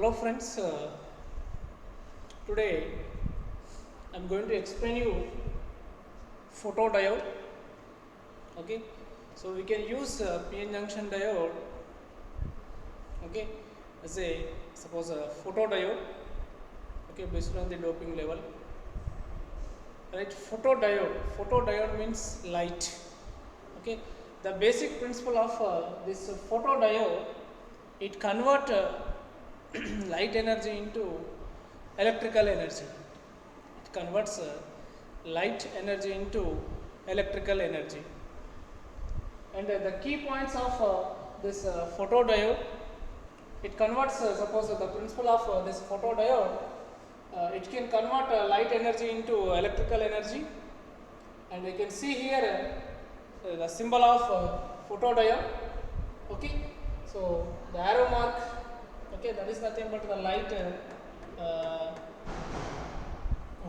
Hello friends, today I am going to explain you photodiode. Okay, so we can use PN junction diode. Okay, as a suppose a photodiode. Okay, based on the doping level. Right, photodiode means light. Okay, the basic principle of this photodiode, it convert light energy into electrical energy. It converts light energy into electrical energy. And the key points of this photodiode, it converts suppose the principle of this photodiode, it can convert light energy into electrical energy. And you can see here the symbol of photodiode. Okay, so the arrow mark, okay, that is nothing but the light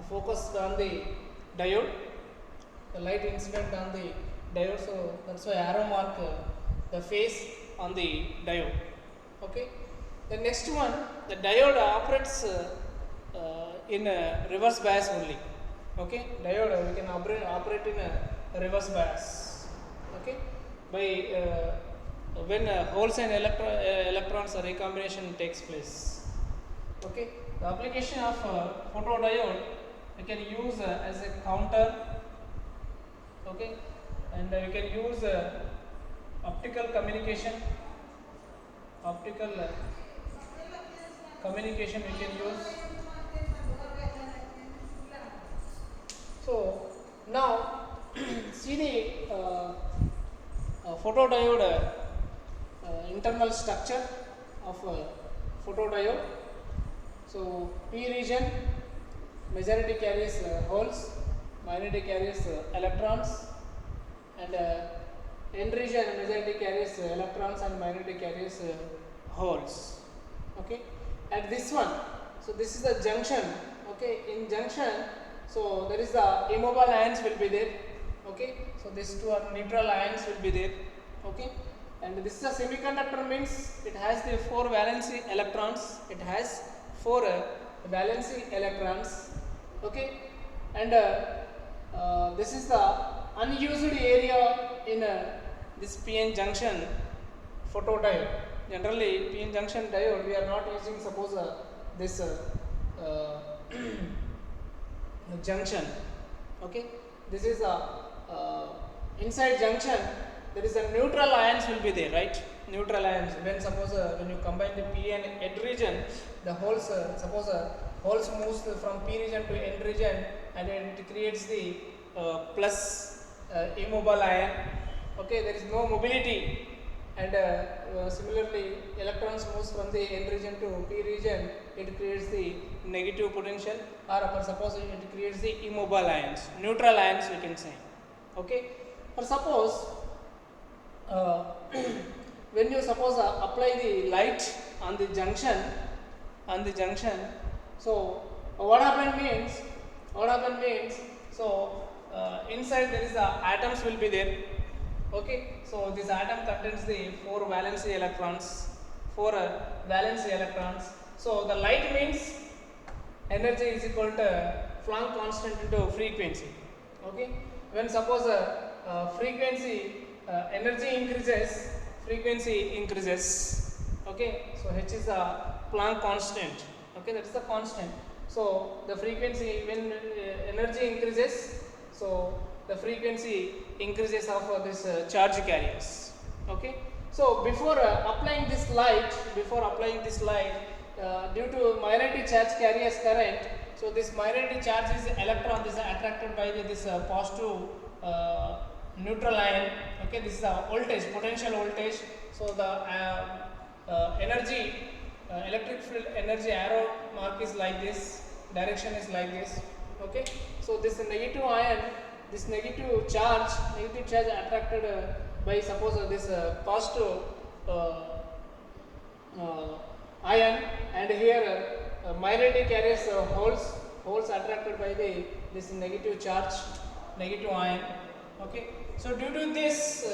focused on the diode, the light incident on the diode. So that's why arrow mark the face on the diode. Okay, the next one, the diode operates in a reverse bias only. Okay, diode we can operate in a reverse bias. Okay, by when holes and electrons recombination takes place. Okay, the application of photodiode we can use as a counter. Okay, and we can use optical communication. Optical communication we can use. So now see the photodiode internal structure of photodiode. So P region, majority carries holes, minority carries electrons, and N region, majority carries electrons and minority carries holes. Okay, at this one, so this is the junction. Okay, in junction, so there is the immobile ions will be there. Okay, so these two are neutral ions will be there. Okay, and this is a semiconductor, means it has the 4 valency electrons. It has 4 valency electrons. Okay, and this is the unused area in this PN junction photodiode. Generally, PN junction diode we are not using. Suppose this junction. Okay, this is a inside junction. There is a neutral ions will be there, right? Neutral ions. When suppose when you combine the P and N region, the holes suppose holes moves from P region to N region, and it creates the plus immobile ion. Okay, there is no mobility, and similarly electrons moves from the N region to P region, it creates the negative potential, or suppose it creates the immobile ions, neutral ions we can say. Okay, or suppose when you suppose apply the light on the junction, so what happened means so inside there is the atoms will be there. Okay, so this atom contains the 4 valency electrons, so the light means energy is equal to Planck constant into frequency. Okay, when suppose frequency energy increases, frequency increases. Okay, so H is the Planck constant. Okay, that is the constant. So the frequency, when energy increases, so the frequency increases of this charge carriers. Okay, so before applying this light, due to minority charge carriers current, so this minority charge is electron, this is attracted by this positive neutral ion. Okay, this is a voltage, potential voltage. So the energy, electric field energy arrow mark is like this, direction is like this. Okay, so this negative ion, this negative charge attracted by suppose this positive ion, and here minority carries holes attracted by this negative charge, negative ion. Okay, so due to this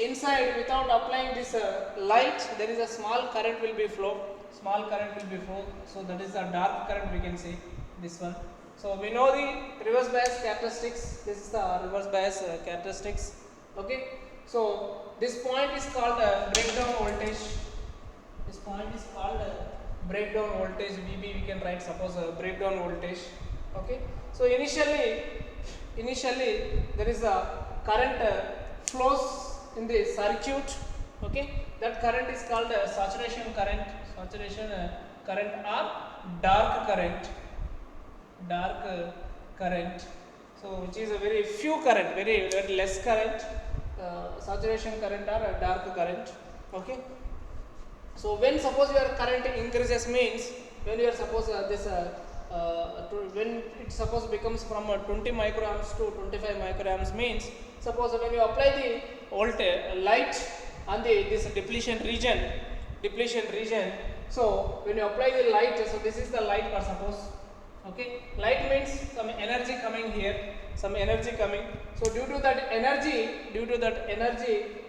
inside without applying this light, there is a small current will be flow. Small current will be flow. So that is a dark current, we can see this one. So we know the reverse bias characteristics. This is the reverse bias characteristics. Okay. So this point is called breakdown voltage. This point is called breakdown voltage. VB we can write, suppose breakdown voltage. Okay. So initially there is a current flows in the circuit. Okay. That current is called saturation current. Saturation current or dark current. So which is a very few current, very less current. Saturation current or a dark current. Okay. So when suppose your current increases means when you are suppose when it suppose becomes from 20 microamps to 25 microamps means suppose when you apply the voltage light on the this depletion region. So when you apply the light, so this is the light for suppose. Okay, light means some energy coming here, some energy coming. So due to that energy,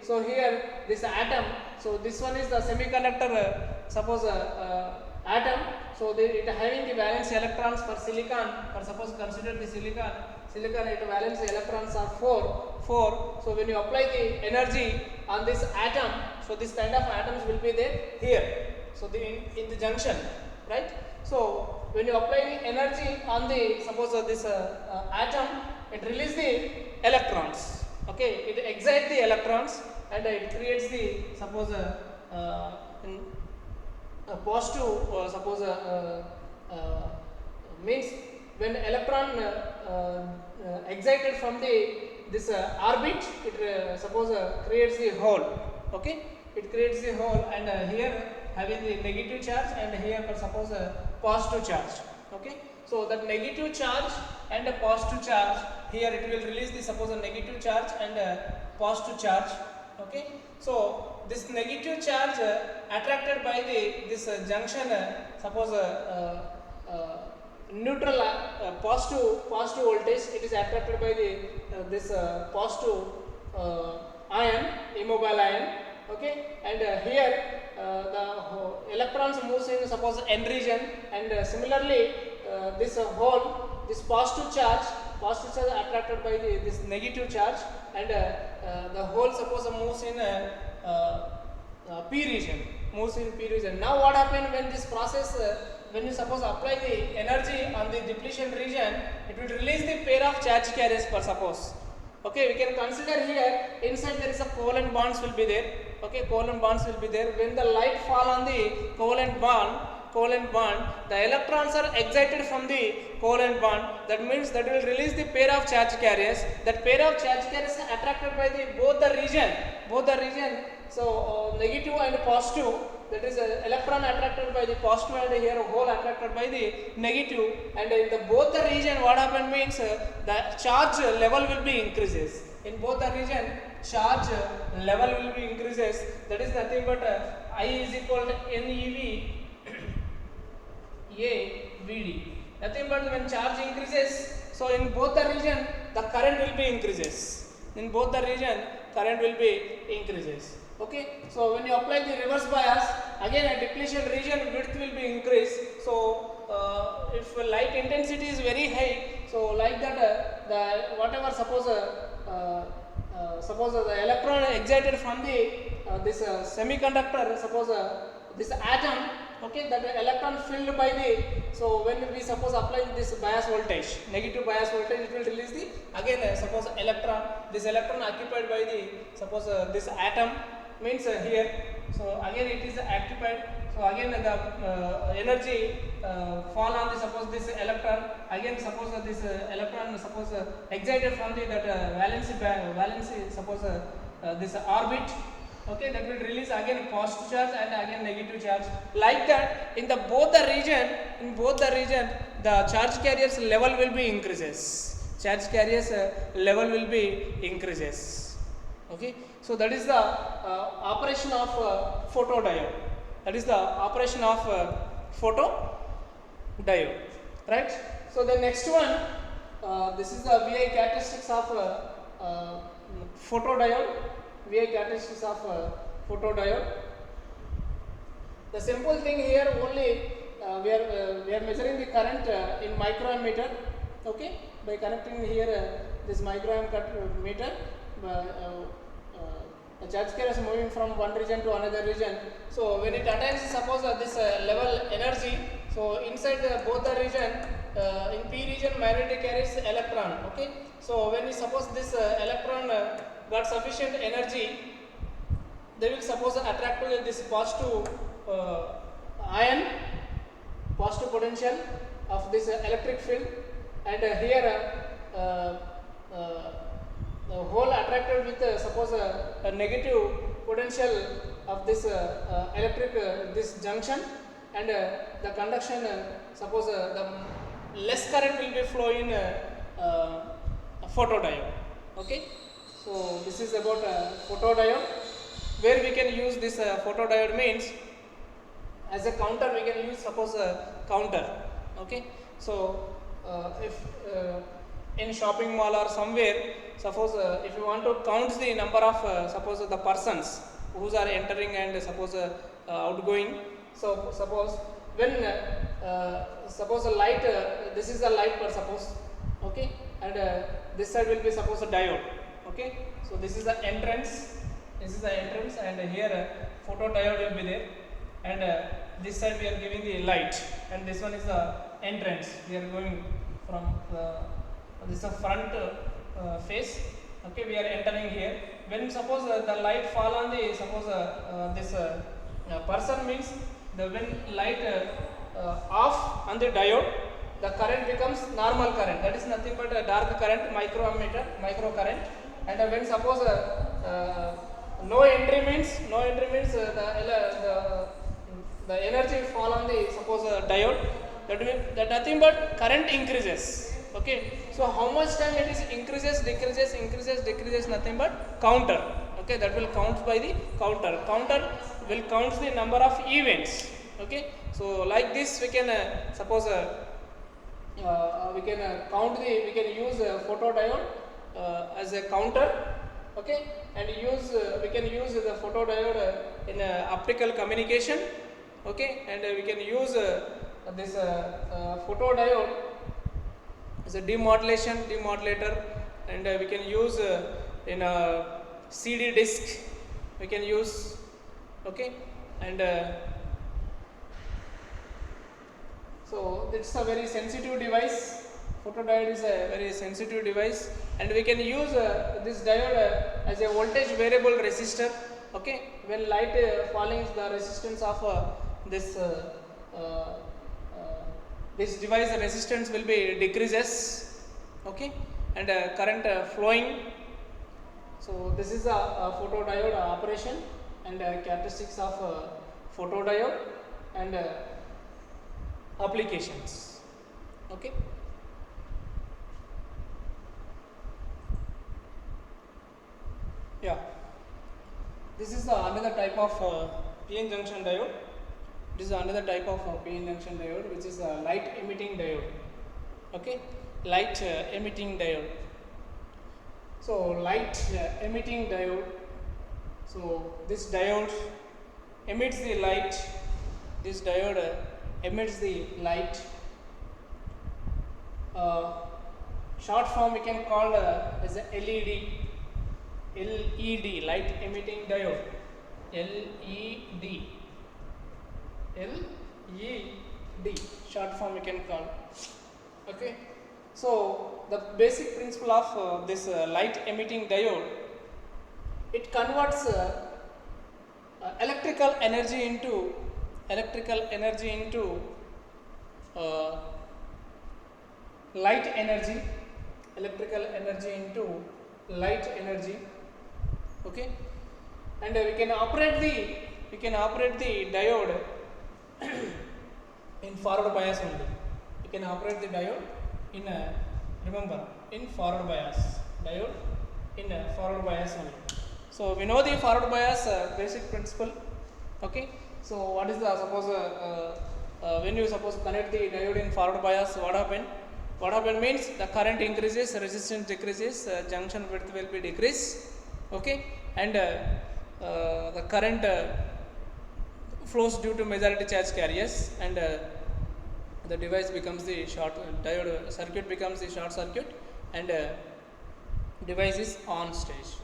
so here this atom, so this one is the semiconductor, suppose atom. So it having the valence electrons for silicon. For suppose consider the silicon, it valence electrons are 4. So when you apply the energy on this atom, so this kind of atoms will be there here. So in the junction, right? So when you apply the energy on the suppose this atom, it releases the electrons. Okay, it excites the electrons and it creates the suppose a positive suppose means when electron excited from the this orbit, it suppose creates the hole. Okay, it creates the hole and here having the negative charge and here for suppose positive charge. Okay, so that negative charge and a positive charge, here it will release the suppose a negative charge and a positive charge. Okay, so this negative charge attracted by the this junction suppose neutral positive voltage, it is attracted by the this positive ion, immobile ion. Okay, and here the electrons moves in suppose n region and similarly this hole, this positive charge attracted by this negative charge and the hole suppose moves in p region, Now what happens when this process when you suppose apply the energy on the depletion region, it will release the pair of charge carriers for suppose. Okay, we can consider here inside there is a covalent bonds will be there. Okay, covalent bonds will be there. When the light fall on the covalent bond, the electrons are excited from the covalent bond. That means that will release the pair of charge carriers. That pair of charge carriers are attracted by the both the region. So negative and positive. That is electron attracted by the positive and here a hole attracted by the negative, and in the both the region what happen means the charge level will be increases. In both the region charge level will be increases. That is nothing but I is equal to NeV A Vd. Nothing but when charge increases, so in both the region the current will be increases. Okay, so when you apply the reverse bias, again a depletion region width will be increased. So if light intensity is very high, so like that the whatever suppose the electron excited from the this semiconductor, suppose this atom, okay, that electron filled by the, so when we suppose apply this bias voltage, negative bias voltage, it will release the again suppose this electron occupied by the suppose this atom means here, so again it is occupied, so again the energy fall on the suppose this electron, again suppose this electron suppose excited from the that valency suppose this orbit, okay, that will release again positive charge and again negative charge. Like that in the both the region the charge carriers level will be increases. Okay, so that is the operation of photodiode. Right? So the next one, this is the VI characteristics of photodiode. VI characteristics of photodiode. The simple thing here only we are measuring the current in microammeter. Okay, by connecting here this microammeter, the charge carrier is moving from one region to another region. So when it attains, suppose this level energy, so inside both the region, in P region magnetic carries electron. Okay, so when we suppose this electron got sufficient energy, they will suppose attract to this positive ion, positive potential of this electric field, and here the whole attracted with suppose a negative potential of this electric this junction, and the conduction suppose the less current will be flowing a photodiode. Okay, so this is about photodiode, where we can use this photodiode means as a counter. We can use suppose a counter. Okay, so if in shopping mall or somewhere, suppose if you want to count the number of suppose the persons who are entering and suppose outgoing, so suppose when suppose a light, this is a light per suppose. Okay, and this side will be suppose a diode. Okay, so this is the entrance, and here photodiode will be there, and this side we are giving the light, and this one is the entrance. We are going from this is the front face. Okay, we are entering here. When suppose the light fall on the suppose this person, means the when light off on the diode, the current becomes normal current. That is nothing but a dark current, micro current. And when suppose no entry means the energy fall on the suppose diode, that means that nothing but current increases. Okay, so how much time it is increases, decreases, nothing but counter. Okay, that will count by the counter. Counter will count the number of events. Okay, so like this we can suppose we can count the, we can use photodiode as a counter. Okay, and use we can use the photodiode in optical communication. Okay, and we can use this photodiode as a demodulator, and we can use in a CD disc we can use. Okay, and so it's a very sensitive device. Photodiode is a very sensitive device, and we can use this diode as a voltage variable resistor. Okay, when light falling, the resistance of this this device resistance will be decreases. Okay, and current flowing. So this is a photodiode operation and characteristics of photodiode and applications. Okay. Yeah, this is another type of PN junction diode. This is another type of PN junction diode, which is a light emitting diode. Okay, light emitting diode. So light emitting diode. So this diode emits the light. This diode emits the light. Short form we can call as a LED, light emitting diode. LED, short form we can call. Okay, so the basic principle of this light emitting diode, it converts electrical energy into light energy, light energy. Okay, and we can operate the diode in forward bias only. We can operate the diode in remember in forward bias, diode in forward bias only. So we know the forward bias basic principle. Okay, so what is the suppose when you suppose connect the diode in forward bias, what happened means the current increases, resistance decreases, junction width will be decreased. Okay, and the current flows due to majority charge carriers, and the device becomes the short diode circuit becomes the short circuit, and device is on stage.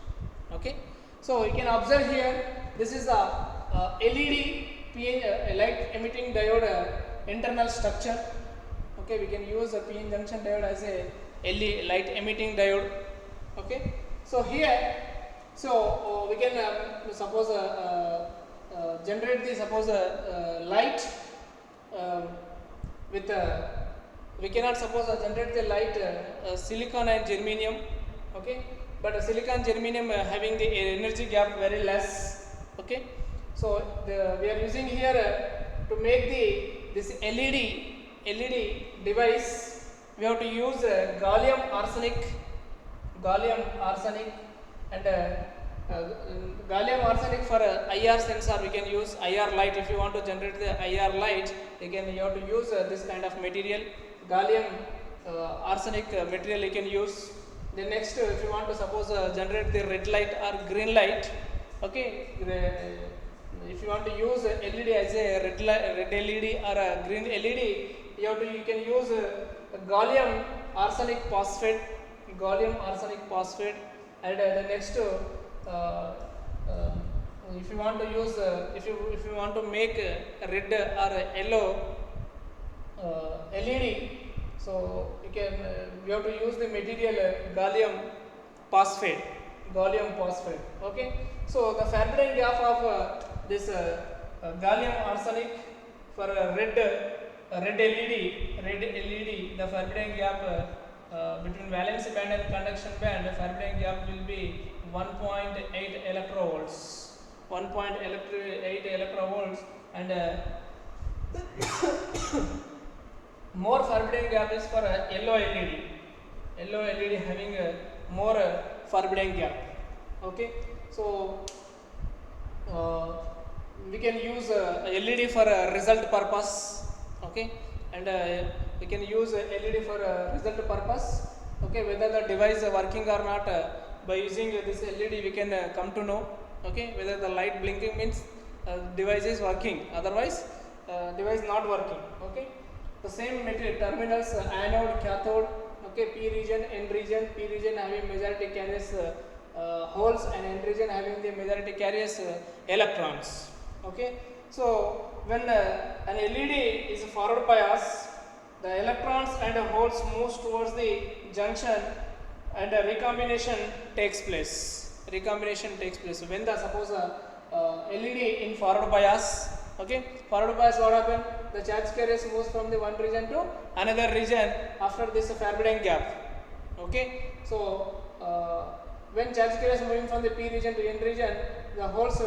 Okay, so you can observe here, this is a LED light emitting diode internal structure. Okay, we can use a PN junction diode as a LED light emitting diode. Okay, so here, so we can suppose generate the suppose light with we cannot suppose generate the light silicon and germanium. Okay, but silicon germanium having the energy gap very less. Okay, so we are using here to make this LED device, we have to use gallium arsenic, and gallium arsenic for IR sensor. We can use IR light. If you want to generate the IR light, again you have to use this kind of material, gallium arsenic material you can use. Then next, if you want to suppose generate the red light or green light, okay, if you want to use LED as a red LED or a green LED, you can use gallium arsenic phosphate, and the next, if you want to use if you want to make a red or a yellow LED, so you can we have to use the material gallium phosphate. Okay, so the Faraday gap of this gallium arsenic for a red LED, the Faraday gap between valence band and conduction band, the Faraday gap will be 1.8 electrovolts, and more Faraday gap is for yellow LED having more Faraday gap. Okay, so we can use LED for result purpose. Okay, and we can use LED for result purpose. Okay, whether the device is working or not, by using this LED we can come to know. Okay, whether the light blinking means device is working, otherwise device not working. Okay, the same material terminals, anode, cathode. Okay, P region, N region. P region having majority carries holes, and N region having the majority carries electrons. Okay, so when an LED is forward bias, the electrons and holes moves towards the junction, and recombination takes place. So when the suppose LED in forward bias, okay, forward bias what happen? The charge carriers moves from the one region to another region after this Faraday gap. Okay, so when charge carriers moving from the P region to N region, the holes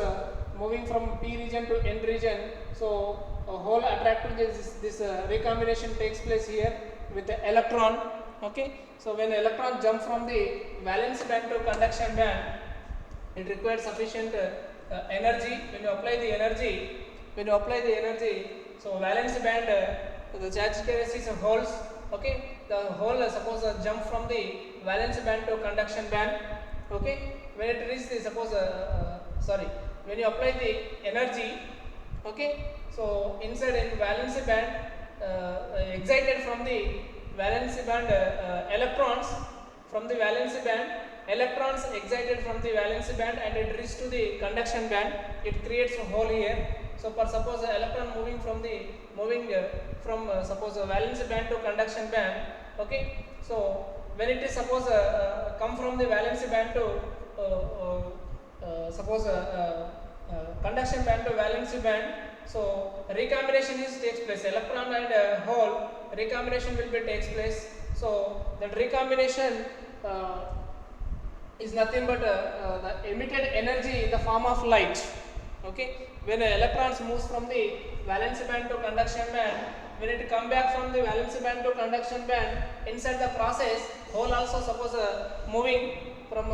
moving from P region to N region, so a hole attracted this recombination takes place here with the electron. Okay, so when the electron jump from the valence band to conduction band, it requires sufficient energy. When you apply the energy, so valence band the charge carriers is holes. Okay, the hole suppose jump from the valence band to conduction band. Okay, when it reaches the suppose when you apply the energy, okay, so inside in valence band excited from the valence band electrons from the valence band, electrons excited from the valence band, and it reaches to the conduction band, it creates a hole here. So for suppose the electron moving from suppose valence band to conduction band. Okay, so when it is suppose come from the valence band to suppose conduction band to valence band, so recombination takes place. Electron and hole recombination will be takes place. So that recombination is nothing but the emitted energy in the form of light. Okay, when electrons moves from the valence band to conduction band, when it come back from the valence band to conduction band, inside the process hole also suppose moving from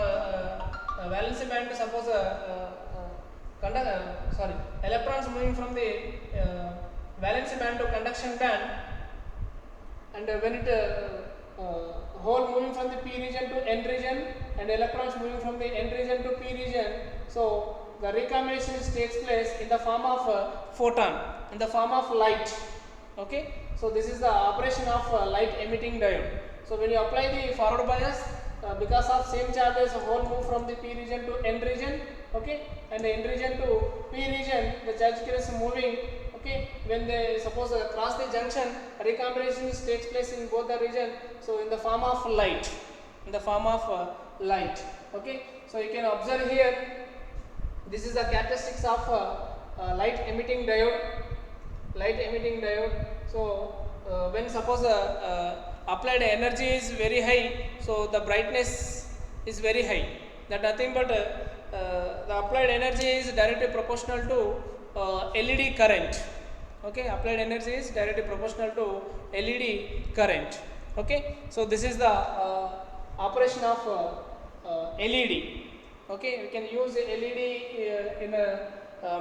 valence band to suppose electrons moving from the valence band to conduction band, and when it hole moving from the P region to N region, and electrons moving from the N region to P region, So the recombination takes place in the form of photon, in the form of light. Okay, so this is the operation of light emitting diode. So when you apply the forward bias, because of same charges, whole move from the p region to n region. Okay, and the n region to p region, the charge is moving. Okay, when they suppose cross the junction, recombination takes place in both the region. So in the form of light, in the form of light. Okay, so you can observe here. This is the characteristics of light emitting diode. Light emitting diode. So when suppose applied energy is very high, so the brightness is very high. That nothing but the applied energy is directly proportional to LED current. Okay, applied energy is directly proportional to LED current. Okay, so this is the operation of LED. Okay, we can use LED in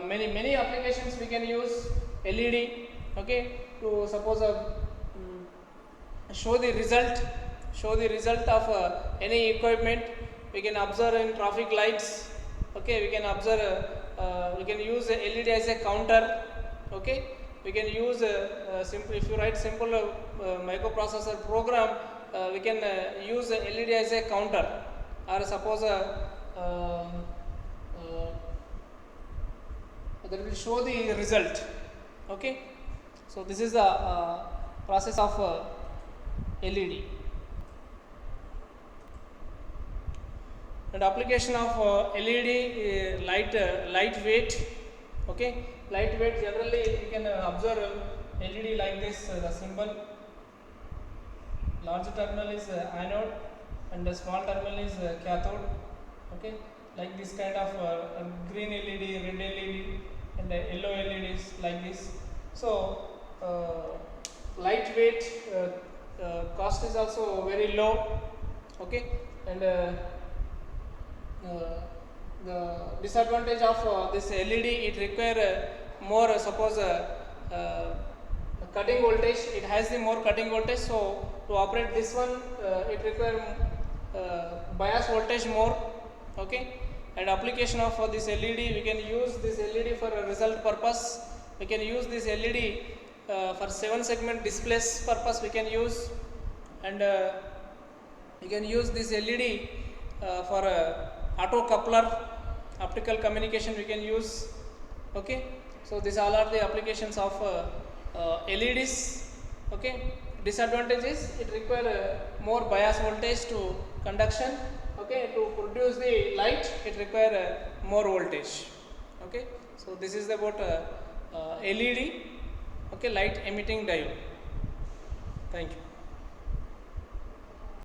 many applications. We can use LED. Okay, to suppose show the result of any equipment. We can observe in traffic lights. Okay, we can observe. We can use LED as a counter. Okay, we can use simple. If you write simple microprocessor program, we can use LED as a counter, or suppose that will show the result. Okay, so this is the process of LED. And application of LED lightweight. Okay, lightweight, generally you can observe LED like this, the symbol. Large terminal is anode and the small terminal is cathode. Okay, like this kind of green LED, red LED and yellow LEDs like this. So lightweight, cost is also very low. Okay, and the disadvantage of this LED, it require more, suppose cutting voltage, it has the more cutting voltage. So to operate this one, it require bias voltage more. Okay, and application of this LED, we can use this LED for a result purpose. We can use this LED for 7-segment displays purpose. We can use, and we can use this LED for auto coupler, optical communication we can use. Okay, so these all are the applications of LEDs. Okay, disadvantage is it require more bias voltage to conduction. Okay, to produce the light, it require more voltage. Okay, so this is about LED. Okay, light emitting diode. Thank you.